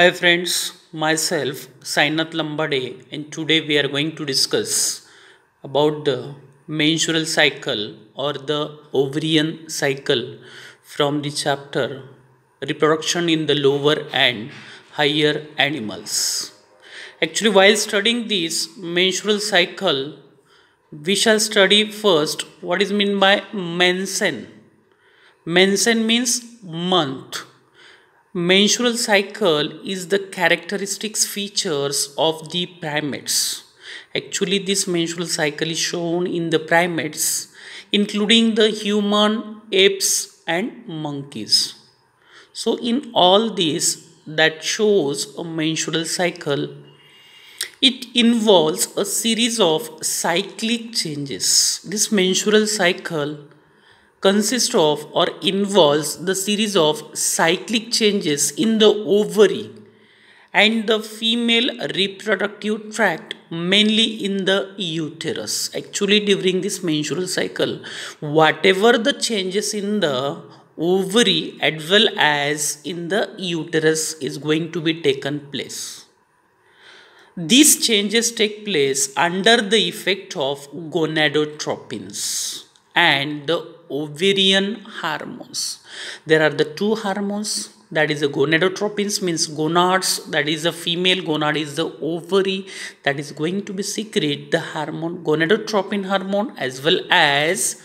Hi friends, myself Sainath Lambade, and today we are going to discuss about the menstrual cycle or the ovarian cycle from the chapter reproduction in the lower and higher animals. Actually, while studying this menstrual cycle, we shall study first what is meant by mensen. Mensen means month. Menstrual cycle is the characteristics features of the primates. Actually, this menstrual cycle is shown in the primates, including the human, apes, and monkeys. So, in all this that shows a menstrual cycle, it involves a series of cyclic changes. This menstrual cycle consists of or involves the series of cyclic changes in the ovary and the female reproductive tract, mainly in the uterus. Actually, during this menstrual cycle, whatever the changes in the ovary as well as in the uterus is going to be taken place. These changes take place under the effect of gonadotropins and the ovarian hormones. There are the two hormones, that is the gonadotropins means gonads, that is the female gonad is the ovary that is going to be secrete the hormone gonadotropin hormone as well as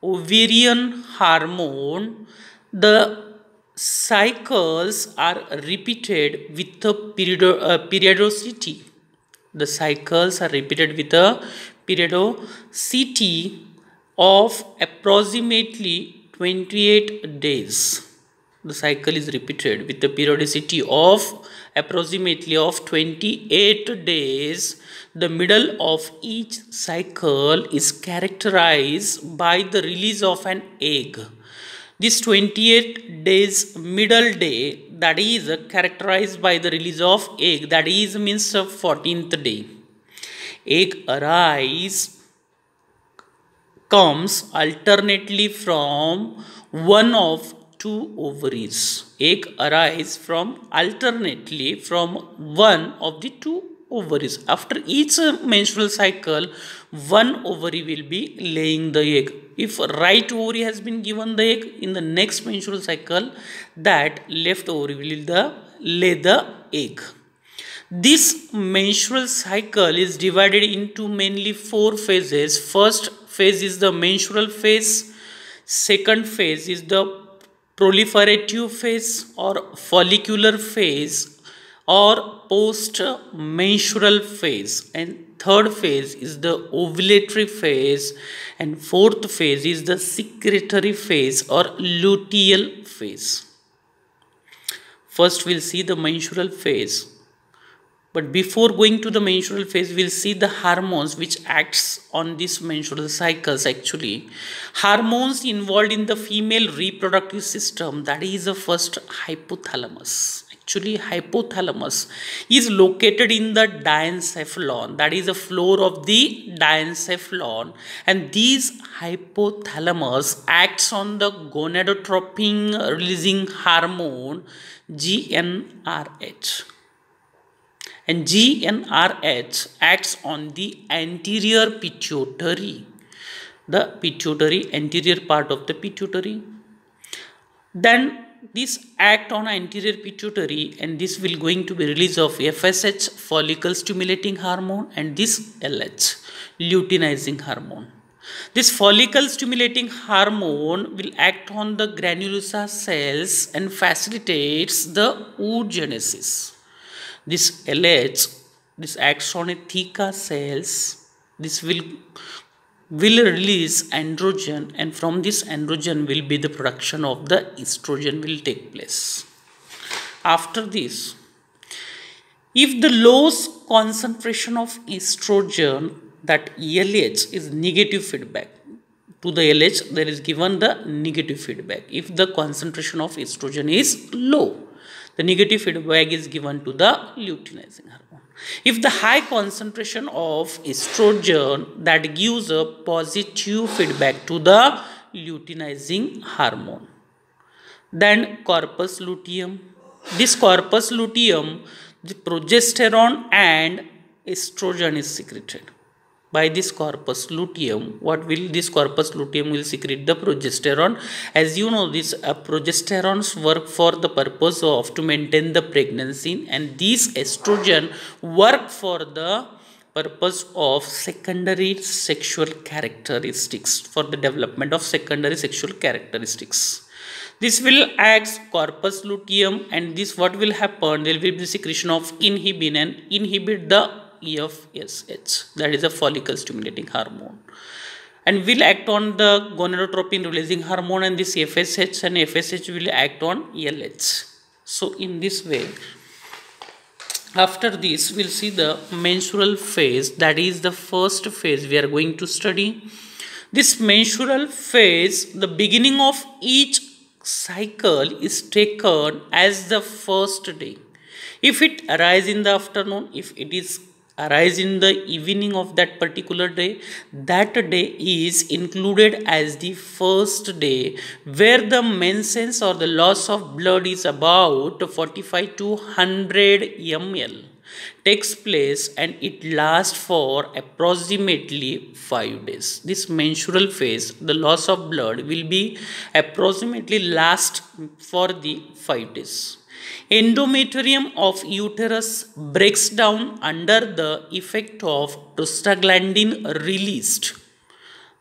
ovarian hormone. The cycles are repeated with a periodicity. The cycles are repeated with a periodicity of approximately 28 days. The cycle is repeated with the periodicity of approximately of 28 days. The middle of each cycle is characterized by the release of an egg. This 28 days middle day, that is characterized by the release of egg, that is means 14th day. Egg comes alternately from one of two ovaries. Egg arise from alternately from one of the two ovaries. After each menstrual cycle, one ovary will be laying the egg. If right ovary has been given the egg, in the next menstrual cycle, that left ovary will lay the egg. This menstrual cycle is divided into mainly four phases. First phase is the menstrual phase. Second phase is the proliferative phase or follicular phase or post menstrual phase, and third phase is the ovulatory phase, and fourth phase is the secretory phase or luteal phase. First we'll see the menstrual phase, but before going to the menstrual phase, we'll see the hormones which acts on these menstrual cycles. Actually, hormones involved in the female reproductive system, that is the first hypothalamus. Actually, hypothalamus is located in the diencephalon, that is the floor of the diencephalon, and these hypothalamus acts on the gonadotropin releasing hormone GnRH. And GnRH acts on the anterior pituitary, the pituitary, anterior part of the pituitary. Then this act on anterior pituitary, and this will going to be release of FSH, follicle stimulating hormone, and this LH, luteinizing hormone. This follicle stimulating hormone will act on the granulosa cells and facilitates the oogenesis. This LH, this acts on a theca cells. This will release androgen, and from this androgen will be the production of the estrogen will take place. After this, if the low concentration of estrogen, that LH is negative feedback, to the LH there is given the negative feedback. If the concentration of estrogen is low, the negative feedback is given to the luteinizing hormone. If the high concentration of estrogen, that gives a positive feedback to the luteinizing hormone. Then corpus luteum, this corpus luteum, the progesterone and estrogen is secreted. By this corpus luteum, what will this corpus luteum will secrete the progesterone. As you know, this progesterones work for the purpose of to maintain the pregnancy, and these estrogen work for the purpose of secondary sexual characteristics, for the development of secondary sexual characteristics. This will act corpus luteum, and this what will happen, there will be the secretion of inhibin and inhibit the FSH, that is a follicle stimulating hormone, and will act on the gonadotropin releasing hormone, and this FSH and FSH will act on LH. So in this way, after this we'll see the menstrual phase, that is the first phase we are going to study. This menstrual phase, the beginning of each cycle is taken as the first day. If it arise in the afternoon, if it is arise in the evening of that particular day, that day is included as the first day, where the menses or the loss of blood is about 45 to 100 ml takes place, and it lasts for approximately 5 days. This menstrual phase, the loss of blood will be approximately last for the 5 days. Endometrium of uterus breaks down under the effect of prostaglandin released.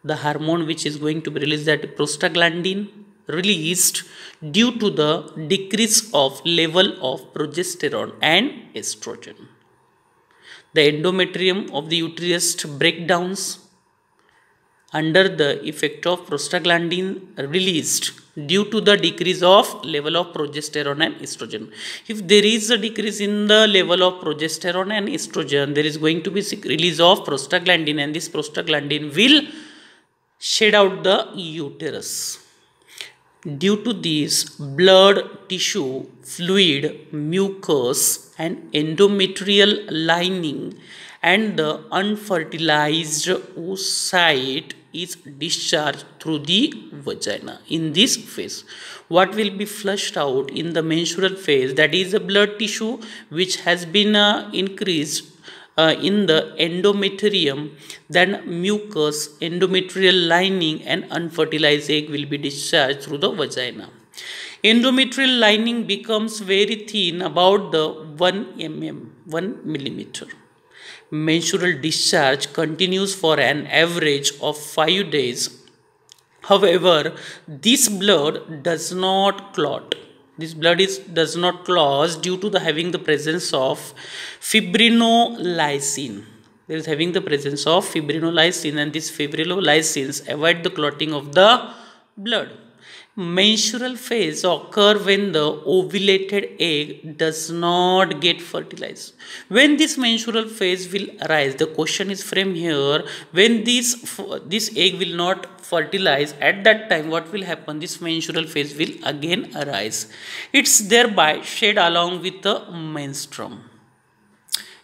The hormone which is going to be released, that prostaglandin released due to the decrease of level of progesterone and estrogen. The endometrium of the uterus breakdowns under the effect of prostaglandin released due to the decrease of level of progesterone and estrogen. If there is a decrease in the level of progesterone and estrogen, there is going to be release of prostaglandin, and this prostaglandin will shed out the uterus. Due to this, blood, tissue, fluid, mucus and endometrial lining and the unfertilized oocyte is discharged through the vagina. In this phase, what will be flushed out in the menstrual phase, that is the blood tissue which has been increased in the endometrium, then mucus, endometrial lining and unfertilized egg will be discharged through the vagina. Endometrial lining becomes very thin, about the 1 millimeter. Menstrual discharge continues for an average of 5 days. However, this blood does not clot. This blood does not clot due to the having the presence of fibrinolysin. There is having the presence of fibrinolysin, and these fibrinolysin avoid the clotting of the blood. Menstrual phase occur when the ovulated egg does not get fertilized. When this menstrual phase will arise, the question is framed here, when this egg will not fertilize, at that time what will happen, this menstrual phase will again arise. It's thereby shed along with the menstruum.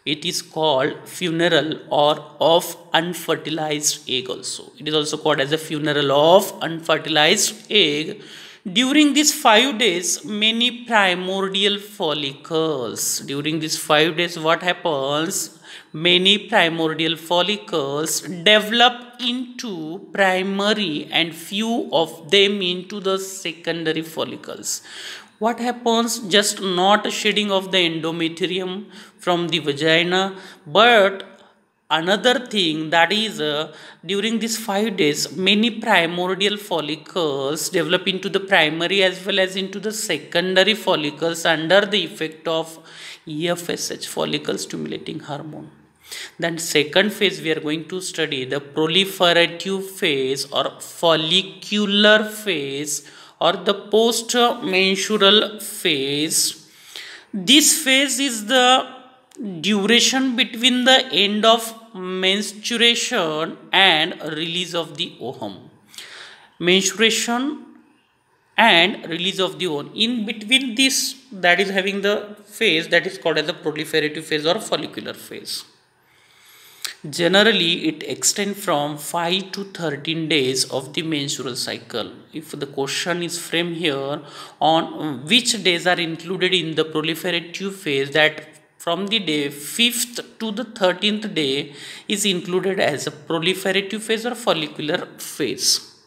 It is called funeral or of unfertilized egg also. It is also called as a funeral of unfertilized egg. During these 5 days, many primordial follicles. During these 5 days, what happens? Many primordial follicles develop into primary and few of them into the secondary follicles. What happens? Just not shedding of the endometrium from the vagina, but another thing, that is during these 5 days, many primordial follicles develop into the primary as well as into the secondary follicles under the effect of FSH, follicle stimulating hormone. Then second phase we are going to study the proliferative phase or follicular phase or the post-menstrual phase. This phase is the duration between the end of menstruation and release of the ovum. Menstruation and release of the ovum. In between this, that is having the phase that is called as the proliferative phase or follicular phase. Generally, it extends from 5 to 13 days of the menstrual cycle. If the question is framed here on which days are included in the proliferative phase, that from the day 5th to the 13th day is included as a proliferative phase or follicular phase.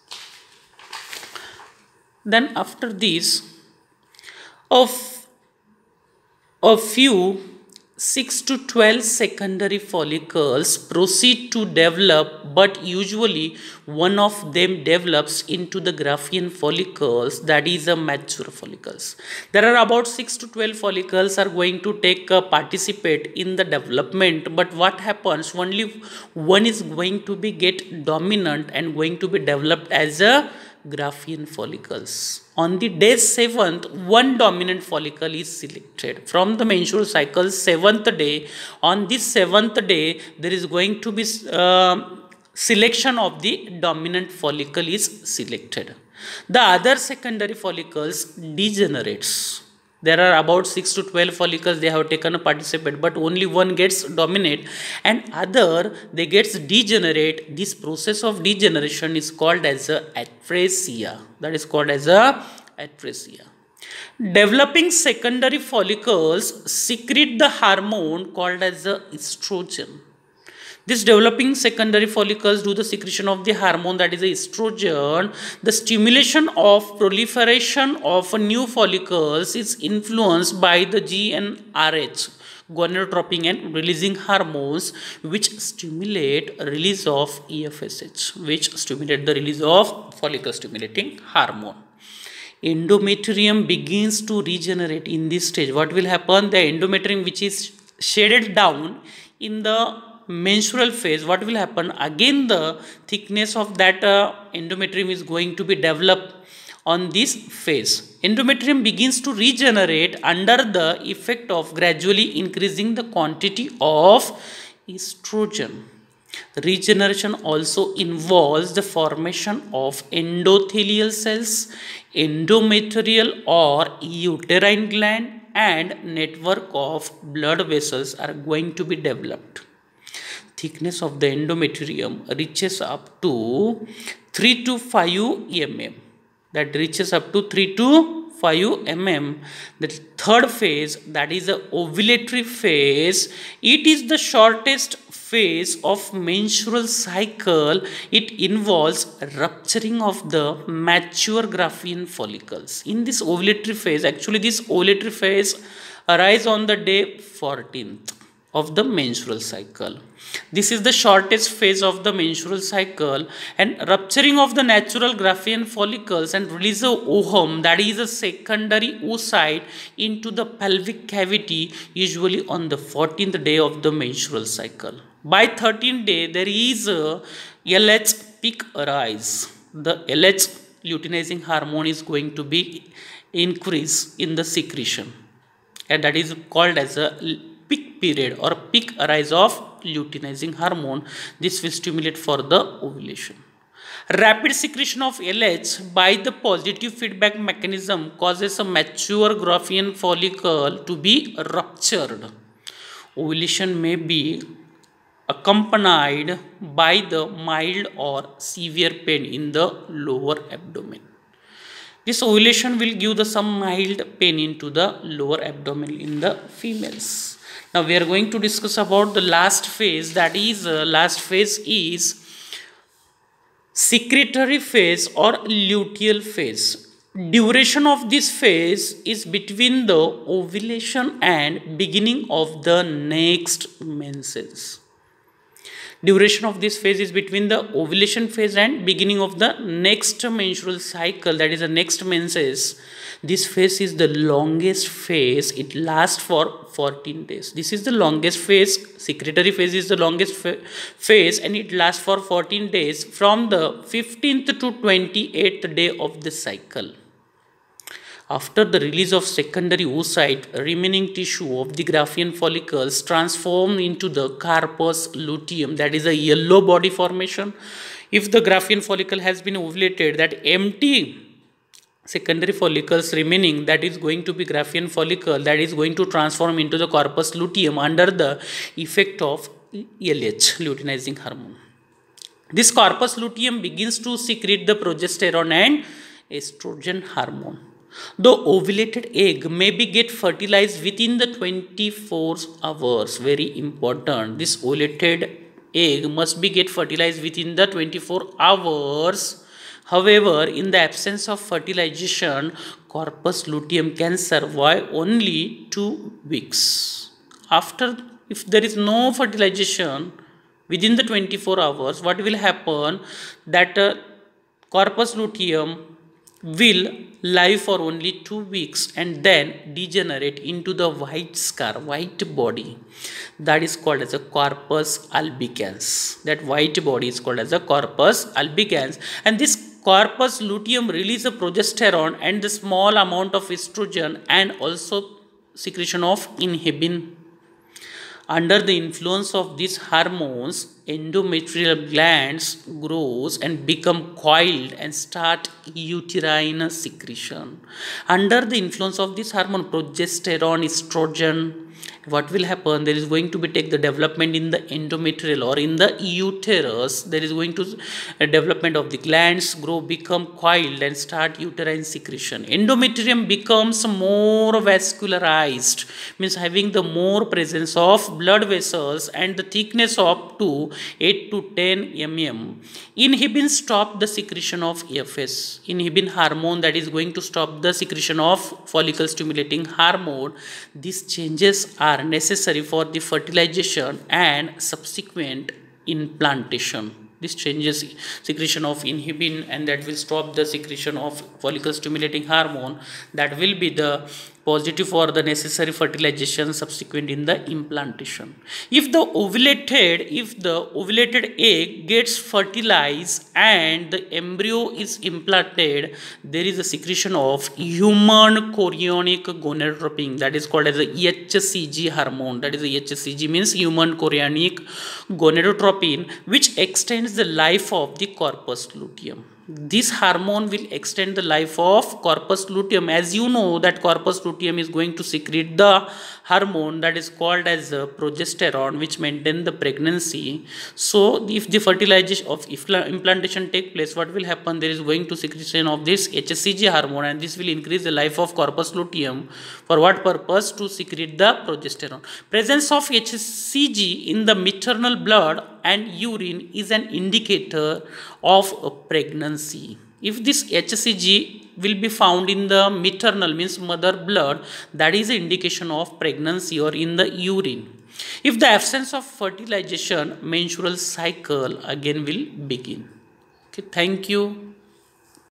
Then after this, of a few 6 to 12 secondary follicles proceed to develop, but usually one of them develops into the Graafian follicles, that is a mature follicles. There are about 6 to 12 follicles are going to take participate in the development, but what happens, only one is going to be get dominant and going to be developed as a Graafian follicles. On the day 7th, one dominant follicle is selected from the menstrual cycle 7th day. On this 7th day, there is going to be selection of the dominant follicle is selected. The other secondary follicles degenerates. There are about 6 to 12 follicles they have taken a participate, but only one gets dominate and other they gets degenerate. This process of degeneration is called as a atresia. That is called as a atresia. Developing secondary follicles secrete the hormone called as a estrogen. These developing secondary follicles do the secretion of the hormone, that is the estrogen. The stimulation of proliferation of new follicles is influenced by the GnRH, gonadotropin, and releasing hormones which stimulate release of EFSH, which stimulate the release of follicle stimulating hormone. Endometrium begins to regenerate in this stage. What will happen? The endometrium which is shaded down in the menstrual phase, what will happen? Again the thickness of that endometrium is going to be developed on this phase. Endometrium begins to regenerate under the effect of gradually increasing the quantity of estrogen. Regeneration also involves the formation of endothelial cells, endometrial or uterine gland, and network of blood vessels are going to be developed. Thickness of the endometrium reaches up to 3 to 5 mm. That reaches up to 3 to 5 mm. The third phase, that is the ovulatory phase, it is the shortest phase of menstrual cycle. It involves rupturing of the mature Graafian follicles. In this ovulatory phase, actually this ovulatory phase arises on the day 14th of the menstrual cycle. This is the shortest phase of the menstrual cycle, and rupturing of the natural Graafian follicles and release of ovum, that is a secondary oocyte, into the pelvic cavity, usually on the 14th day of the menstrual cycle. By 13th day, there is a LH peak arise. The LH luteinizing hormone is going to be increased in the secretion, and that is called as a peak period or peak arise of luteinizing hormone. This will stimulate for the ovulation. Rapid secretion of LH by the positive feedback mechanism causes a mature Graafian follicle to be ruptured. Ovulation may be accompanied by the mild or severe pain in the lower abdomen. This ovulation will give the some mild pain into the lower abdomen in the females. Now we are going to discuss about the last phase, that is last phase is secretory phase or luteal phase. Duration of this phase is between the ovulation and beginning of the next menses. Duration of this phase is between the ovulation phase and beginning of the next menstrual cycle, that is the next menses. This phase is the longest phase. It lasts for 14 days. This is the longest phase. Secretory phase is the longest phase, and it lasts for 14 days from the 15th to 28th day of the cycle. After the release of secondary oocyte, remaining tissue of the Graafian follicles transform into the carpus luteum, that is a yellow body formation. If the Graafian follicle has been ovulated, that empty secondary follicles remaining, that is going to be Graafian follicle, that is going to transform into the corpus luteum under the effect of LH, luteinizing hormone. This corpus luteum begins to secrete the progesterone and estrogen hormone. The ovulated egg may be get fertilized within the 24 hours. Very important. This ovulated egg must be get fertilized within the 24 hours. However, in the absence of fertilization, corpus luteum can survive only 2 weeks. After, if there is no fertilization within the 24 hours, what will happen? That corpus luteum will live for only 2 weeks and then degenerate into the white scar, white body, that is called as a corpus albicans. That white body is called as a corpus albicans, and this corpus luteum releases progesterone and the small amount of estrogen and also secretion of inhibin. Under the influence of these hormones, endometrial glands grows and become coiled and start uterine secretion. Under the influence of this hormone, progesterone, estrogen, what will happen? There is going to be take the development in the endometrial or in the uterus. There is going to a development of the glands grow, become coiled and start uterine secretion. Endometrium becomes more vascularized, means having the more presence of blood vessels and the thickness up to 8 to 10 mm. Inhibin stop the secretion of FS. Inhibin hormone that is going to stop the secretion of follicle stimulating hormone. These changes are necessary for the fertilization and subsequent implantation. This changes secretion of inhibin and that will stop the secretion of follicle stimulating hormone. That will be the positive for the necessary fertilization subsequent in the implantation. If the ovulated egg gets fertilized and the embryo is implanted, there is a secretion of human chorionic gonadotropin, that is called as the HCG hormone. That is the HCG means human chorionic gonadotropin, which extends the life of the corpus luteum. This hormone will extend the life of corpus luteum. As you know that corpus luteum is going to secrete the hormone that is called as progesterone, which maintain the pregnancy. So if the fertilization of implantation take place, what will happen? There is going to secretion of this HCG hormone and this will increase the life of corpus luteum. For what purpose? To secrete the progesterone. Presence of HCG in the maternal blood and urine is an indicator of a pregnancy. If this HCG will be found in the maternal means mother blood, that is an indication of pregnancy, or in the urine. If the absence of fertilization, menstrual cycle again will begin. Okay, thank you.